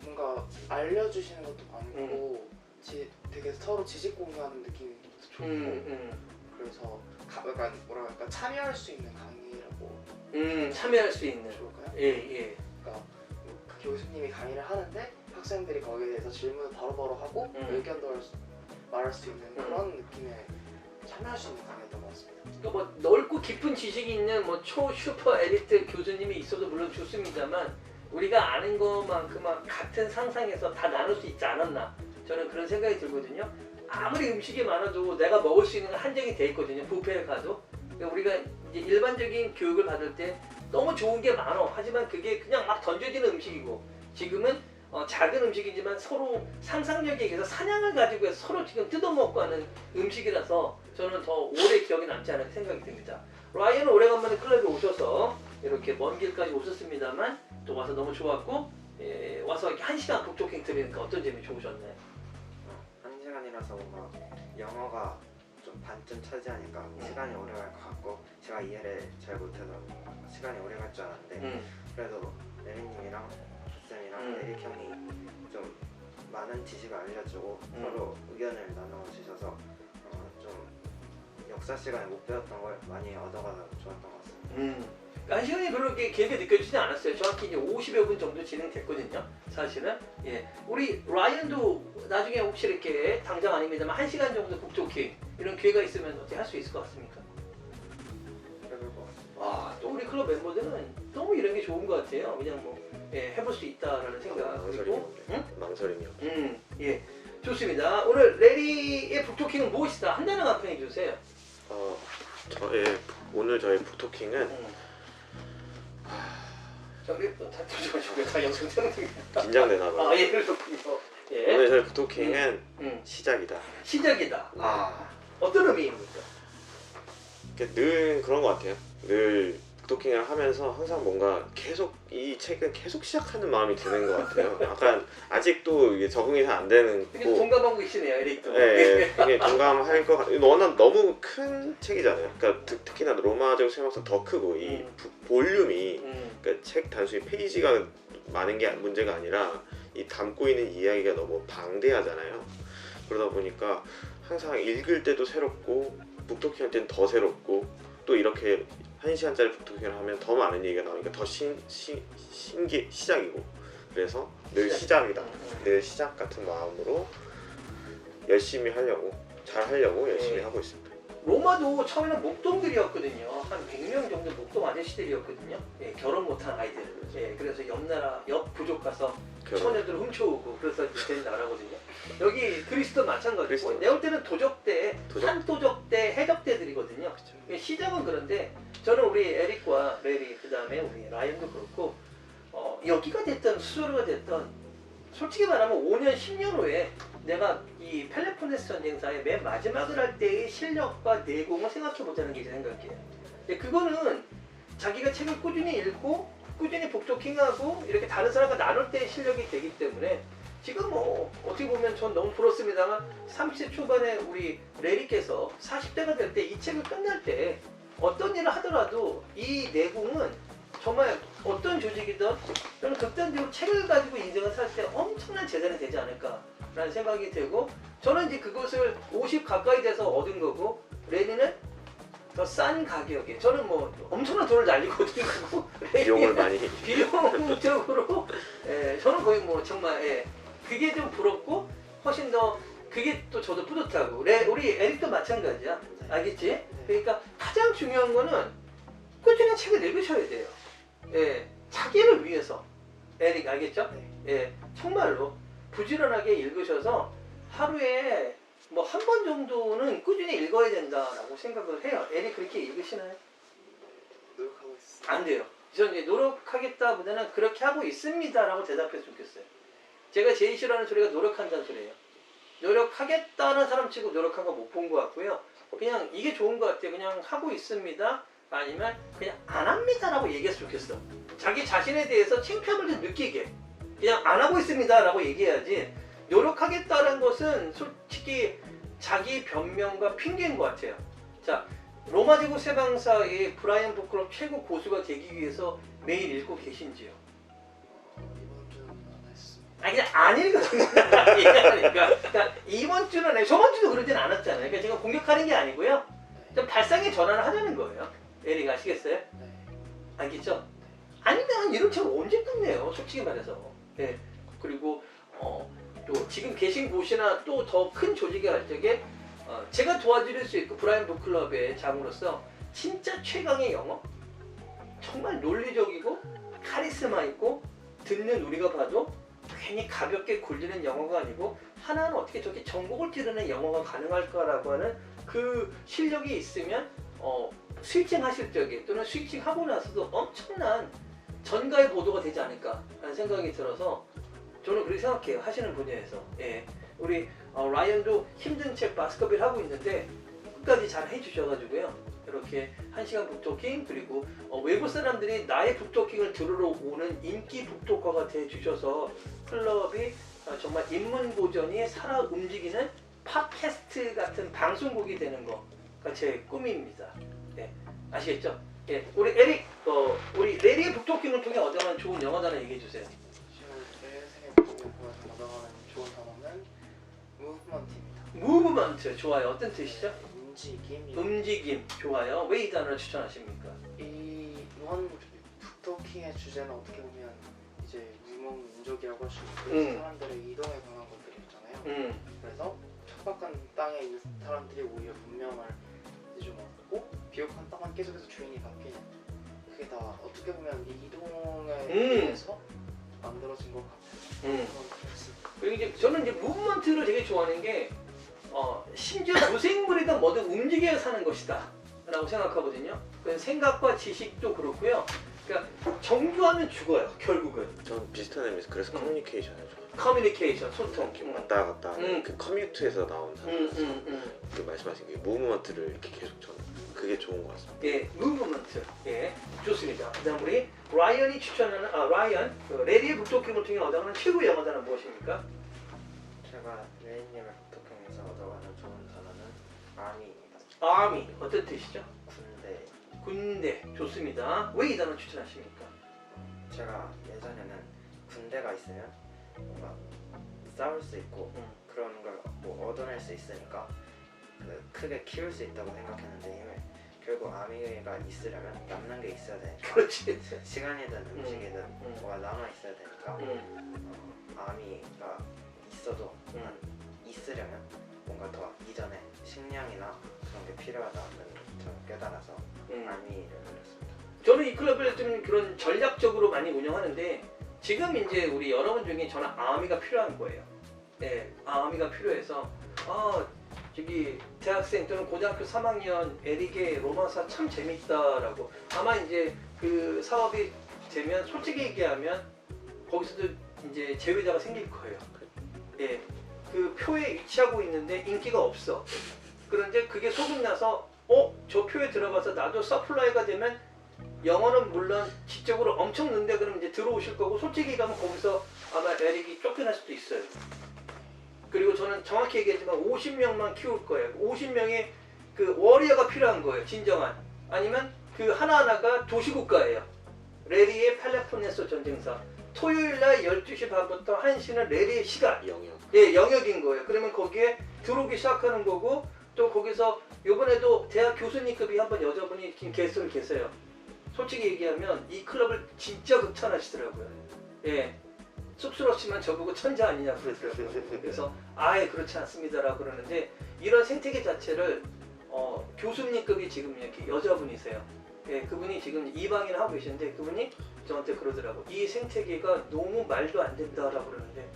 뭔가 알려주시는 것도 많고 되게 서로 지식 공유하는 느낌이 좋고, 그래서 약간 뭐랄까 참여할 수 있는 강의라고 참여할 수 있는. 좋을까요? 예. 그러니까 그 교수님이 강의를 하는데 학생들이 거기에 대해서 질문을 바로바로 하고 의견도 말할 수 있는 그런 느낌의 참여할 수 있는 강의였던 것 같습니다. 그러니까 뭐 넓고 깊은 지식이 있는 뭐 초 슈퍼 엘리트 교수님이 있어도 물론 좋습니다만 우리가 아는 것만큼 같은 상상에서 다 나눌 수 있지 않았나 저는 그런 생각이 들거든요. 아무리 음식이 많아도 내가 먹을 수 있는 건 한정이 돼 있거든요. 뷔페에 가도. 그러니까 우리가 이제 일반적인 교육을 받을 때 너무 좋은 게 많어. 하지만 그게 그냥 막 던져지는 음식이고 지금은 작은 음식이지만 서로 상상력에 의해서 사냥을 가지고 해서 서로 지금 뜯어먹고 하는 음식이라서 저는 더 오래 기억에 남지 않을까 생각이 듭니다. 라이언은 오래간만에 클럽에 오셔서 이렇게 먼 길까지 오셨습니다만 또 와서 너무 좋았고 와서 이렇게 1시간 북토킹 들으니까 어떤 점이 좋으셨나요? 1시간이라서 뭔가 영어가 좀 반쯤 차지하니까 시간이 오래 갈 것 같고 제가 이해를 잘 못해서 시간이 오래 갈 줄 알았는데 그래도 레리님이랑 쌤이랑 에릭 형이 좀 많은 지식을 알려주고 서로 의견을 나눠주셔서 좀 역사 시간에 못 배웠던 걸 많이 얻어가서 좋았던 것 같습니다. 시간이 별로 이렇게 길게 느껴지지 않았어요. 정확히 이제 50여 분 정도 진행됐거든요. 사실은. 예. 우리 라이언도 나중에 혹시 이렇게 당장 아닙니다만 1시간 정도 북토킹 이런 기회가 있으면 어떻게 할 수 있을 것 같습니까? 해볼 것 같습니다. 와, 또 우리 클럽 멤버들은 너무 이런 게 좋은 것 같아요. 그냥 뭐 해볼 수 있다라는 생각이고. 망설임이요. 예. 좋습니다. 오늘 레리의 북토킹은 무엇이다? 한 단어 간평해 주세요. 오늘 저희 북토킹은 저기 또 다 영상 촬영됩니다. 긴장되나 봐요. 예, 그렇군요. 예. 오늘 저희 북토킹은 시작이다. 시작이다. 어떤 의미입니까? 늘 그런 것 같아요. 늘 북토킹을 하면서 항상 뭔가 계속 이 책은 계속 시작하는 마음이 드는 것 같아요. 약간 아직도 이게 적응이 잘 안 되는 되게 거고. 동감하고 계시네요, 에릭도. 네, 되게 동감할 것 같아요. 워낙 너무 큰 책이잖아요. 그러니까 특히나 로마제국 세력서 더 크고 이 볼륨이 그러니까 책 단순히 페이지가 많은 게 문제가 아니라 이 담고 있는 이야기가 너무 방대하잖아요. 그러다 보니까 항상 읽을 때도 새롭고 북토킹 할 때는 더 새롭고 또 이렇게 1시간짜리 북토킹을 하면 더 많은 얘기가 나오니까 더 신기 시작이고 그래서 늘 시작이다. 늘 시작 같은 마음으로 열심히 하려고 잘 하려고 열심히 하고 있습니다. 로마도 처음에는 목동들이었거든요. 한 100명 정도 목동 아저씨들이었거든요. 예, 결혼 못한 아이들. 예, 그래서 옆 부족 가서 처녀들을 훔쳐오고 그래서 이제 된 나라거든요. 여기 그리스도 마찬가지고 내가 볼 때는 도적대, 산도적대, 해적대들이거든요. 시작은 그런데 저는 우리 에릭과 레리 그다음에 우리 라이언도 그렇고 여기가 됐던 수소르가 됐던 솔직히 말하면 5년, 10년 후에 내가 이 펠로폰네소 전쟁사의 맨 마지막을 할 때의 실력과 내공을 생각해보자는 게 제 생각이에요. 근데 그거는 자기가 책을 꾸준히 읽고 꾸준히 북토킹하고 이렇게 다른 사람과 나눌 때의 실력이 되기 때문에 지금 뭐 어떻게 보면 전 너무 부럽습니다만 30대 초반에 우리 레리께서 40대가 될 때 이 책을 끝날 때 어떤 일을 하더라도 이 내공은 정말 어떤 조직이든 또는 극단적으로 책을 가지고 인생을 살 때 엄청난 재산이 되지 않을까라는 생각이 들고 저는 이제 그것을 50 가까이 돼서 얻은 거고 레니는 더 싼 가격에 저는 뭐 엄청난 돈을 날리고 얻은 거고 비용을 많이 비용적으로 저는 거의 뭐 정말 그게 좀 부럽고 훨씬 더 그게 또 저도 뿌듯하고 우리 에릭도 마찬가지야. 알겠지? 그러니까 가장 중요한 거는 꾸준히 책을 읽으셔야 돼요. 예, 자기를 위해서. 에릭 알겠죠? 예, 정말로 부지런하게 읽으셔서 하루에 뭐 한 번 정도는 꾸준히 읽어야 된다라고 생각을 해요. 에릭 그렇게 읽으시나요? 노력하고 있습니다. 안 돼요. 저는 이제 노력하겠다보다는 그렇게 하고 있습니다라고 대답했으면 좋겠어요. 제가 제일 싫어하는 소리가 노력한다는 소리예요. 노력하겠다는 사람 치고 노력한 거 못 본 것 같고요. 그냥 이게 좋은 것 같아요. 그냥 하고 있습니다. 아니면 그냥 안 합니다라고 얘기했으면 좋겠어. 자기 자신에 대해서 창피함을 좀 느끼게. 그냥 안 하고 있습니다라고 얘기해야지. 노력하겠다는 것은 솔직히 자기 변명과 핑계인 것 같아요. 자, 로마제국 세방사의 브라이언 부클럽 최고 고수가 되기 위해서 매일 읽고 계신지요? 이번 주는 안 했습니다. 아니 그냥 안 읽어준다 얘기하니까 그러니까 이번 주는 저번 주도 그러진 않았잖아요. 그러니까 제가 공격하는 게 아니고요. 좀 발상의 전환을 하자는 거예요. 에릭 아시겠어요? 네. 알겠죠? 아니면 이런 책 언제 끝내요? 솔직히 말해서. 예. 그리고 또 지금 계신 곳이나 또 더 큰 조직에 갈 적에 제가 도와드릴 수 있고 브라이언 북클럽의 장으로서 진짜 최강의 영어, 정말 논리적이고 카리스마 있고 듣는 우리가 봐도 괜히 가볍게 굴리는 영어가 아니고 하나는 어떻게 저렇게 전곡을 찌르는 영어가 가능할까라고 하는 그 실력이 있으면 스위칭 하실 적에 또는 스위칭 하고 나서도 엄청난 전가의 보도가 되지 않을까라는 생각이 들어서 저는 그렇게 생각해요. 하시는 분야에서. 예. 우리 라이언도 힘든 책 바스커빌 하고 있는데 끝까지 잘 해주셔가지고요. 이렇게 1시간 북토킹 그리고 외부 사람들이 나의 북토킹을 들으러 오는 인기 북토커가 돼주셔서 클럽이 정말 인문고전이 살아 움직이는 팟캐스트 같은 방송국이 되는 거가 제 꿈입니다. 예. 아시겠죠? 예. 우리 에릭, 우리 레리의 북토킹을 통해 얻어가는 좋은 영어 단어 얘기해 주세요. 지금 내 세계 북토킹에서 얻어가는 좋은 단어는 무브먼트입니다. 무브먼트 좋아요. 어떤 뜻이죠? 움직임이요. 움직임 좋아요. 왜 이 단어를 추천하십니까? 이번 북토킹의 주제는 어떻게 보면 이제 유목민족이라고 할 수 있고 사람들의 이동에 관한 것들이 있잖아요. 그래서 척박한 땅에 있는 사람들이 오히려 문명을 이제 좀 얻고 비옥한 땅은 계속해서 주인이 바뀌는 그게 다 어떻게 보면 이 이동에 의해서 만들어진 것 같아요. 그런 뜻이. 그리고 이제 저는 이제 무브먼트를 되게 좋아하는 게 심지어 무생물이든 뭐든 움직여야 사는 것이다 라고 생각하거든요. 그 생각과 지식도 그렇고요. 그러니까 정교하면 죽어요 결국은. 전 비슷한 의미에서 그래서 커뮤니케이션을 좋아해요. 커뮤니케이션 소통. 이렇게 왔다 갔다 하는 그 커뮤트에서 나온 단어 그 말씀하신 그 무브먼트를 이렇게 계속 저는 그게 좋은 것 같습니다. 예, 무브먼트. 예, 좋습니다. 그다음 우리 라이언이 추천하는 라이언 레리의 북토킹을 통해 얻어가는 최고의 영어 단어 무엇입니까? 제가 레이님의 북토킹에서 얻어가는 좋은 단어는 아미입니다. 아미 어떤 뜻이죠? 군대. 군대 좋습니다. 왜 이 단어 추천하십니까? 제가 예전에는 군대가 있으면 뭔가 싸울 수 있고 그런 걸 뭐 얻어낼 수 있으니까 크게 키울 수 있다고 생각했는데 결국 아미가 있으려면 남는 게 있어야 되니까 그렇지. 시간이든 음식이든 뭐가 남아 있어야 되니까 아미가 있어도 있으려면 뭔가 더 이전에 식량이나 그런 게 필요하다는 걸 깨달아서 아미를 올렸습니다. 저는 이 클럽을 좀 그런 전략적으로 많이 운영하는데 지금 이제 우리 여러분 중에 저는 아미가 필요한 거예요. 네, 아미가 필요해서 저기 대학생 또는 고등학교 3학년 에릭의 로마사 참 재밌다라고 아마 이제 그 사업이 되면 솔직히 얘기하면 거기서도 이제 제외자가 생길 거예요. 예, 그 표에 위치하고 있는데 인기가 없어. 그런데 그게 소문나서 저 표에 들어가서 나도 서플라이가 되면 영어는 물론 지적으로 엄청 는데 그러면 이제 들어오실 거고 솔직히 가면 거기서 아마 에릭이 쫓겨날 수도 있어요. 그리고 저는 정확히 얘기하지만 50명만 키울 거예요. 50명의 그 워리어가 필요한 거예요. 진정한. 아니면 그 하나하나가 도시국가예요. 레리의 펠로폰네소 전쟁사. 토요일날 12시 반부터 1시는 레리의 시간. 영역. 예, 영역인 거예요. 그러면 거기에 들어오기 시작하는 거고 또 거기서 이번에도 대학 교수님급이 한번 여자분이 게스트를 계세요. 솔직히 얘기하면 이 클럽을 진짜 극찬하시더라고요. 예. 쑥스럽지만 저보고 천재 아니냐 그러더라고요. 그래서 아예 그렇지 않습니다라고 그러는데 이런 생태계 자체를 교수님급이 지금 이렇게 여자분이세요. 예, 그분이 지금 이방인을 하고 계시는데 그분이 저한테 그러더라고. 이 생태계가 너무 말도 안 된다라고 그러는데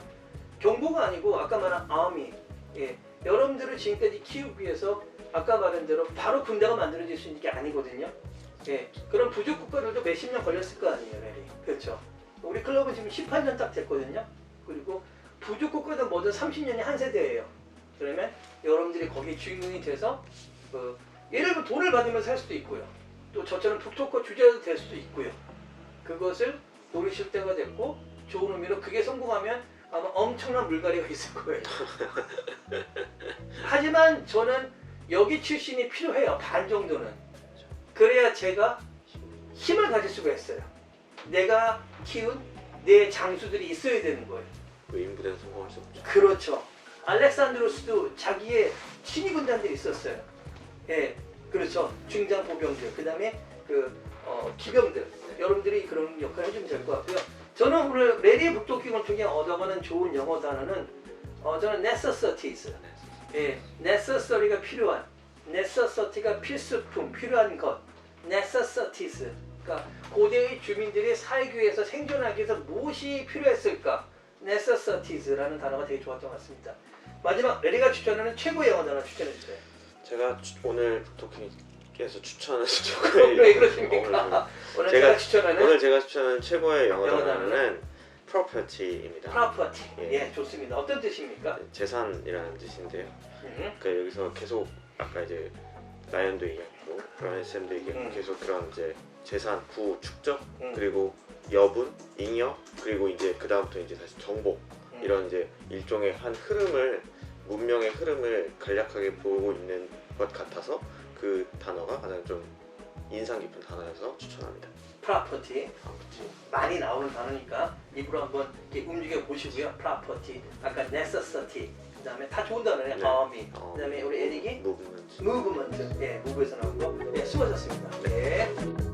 경보가 아니고 아까 말한 아미. 예, 여러분들을 지금까지 키우기 위해서 아까 말한 대로 바로 군대가 만들어질 수 있는 게 아니거든요. 예, 그런 부족 국가들도 몇십 년 걸렸을 거 아니에요, 레리. 그렇죠. 우리 클럽은 지금 18년 딱 됐거든요. 그리고 부족 국가든 뭐든 30년이 한 세대예요. 그러면 여러분들이 거기에 주인공이 돼서 예를 들어 돈을 받으면서 살 수도 있고요. 또 저처럼 북토커 주제도 될 수도 있고요. 그것을 노리실 때가 됐고 좋은 의미로 그게 성공하면 아마 엄청난 물갈이가 있을 거예요. 하지만 저는 여기 출신이 필요해요. 반 정도는. 그래야 제가 힘을 가질 수가 있어요. 내가 키운 내 장수들이 있어야 되는 거예요. 외인부대는 성공할 수 없죠. 그렇죠. 알렉산드로스도 자기의 친위 군단들이 있었어요. 예, 그렇죠. 중장 보병들, 그 다음에 기병들, 여러분들이 그런 역할을 해주면 될 것 같고요. 저는 오늘 레리 북토킹을 통해 얻어가는 좋은 영어 단어는 저는 necessities, necessary가 필요한, necessity가 필수품, 필요한 것, necessities. 그러니까 고대의 주민들이 살기 위해서 생존하기 위해서 무엇이 필요했을까? necessities라는 단어가 되게 좋았던 것 같습니다. 마지막 레리가 추천하는 최고의 영어 단어 추천해 주세요. 제가 오늘 북토킹에서 추천하는 최고의 왜 그러십니까? 오늘 제가 추천하는 오늘 제가 추천하는 최고의 영어 영어 단어는 property입니다. property. 예. 예, 좋습니다. 어떤 뜻입니까? 재산이라는 뜻인데요. 그러니까 여기서 계속 아까 이제 라이언도 얘기했고 라이언 쌤도 얘기했고 계속 그런 이제 재산, 부, 축적 그리고 여분, 잉여 그리고 이제 그 다음부터 이제 다시 정복 이런 이제 일종의 한 흐름을 문명의 흐름을 간략하게 보고 있는 것 같아서 그 단어가 가장 좀 인상 깊은 단어여서 추천합니다. property. 많이 나오는 단어니까 입으로 한번 이렇게 움직여 보시고요. property. 아까 necessity. 그다음에 다 좋은 단어네. 네. army. 그다음에 우리 에릭이 movement. movement. 예, move에서 나온 거. 예, 수고하셨습니다. 네.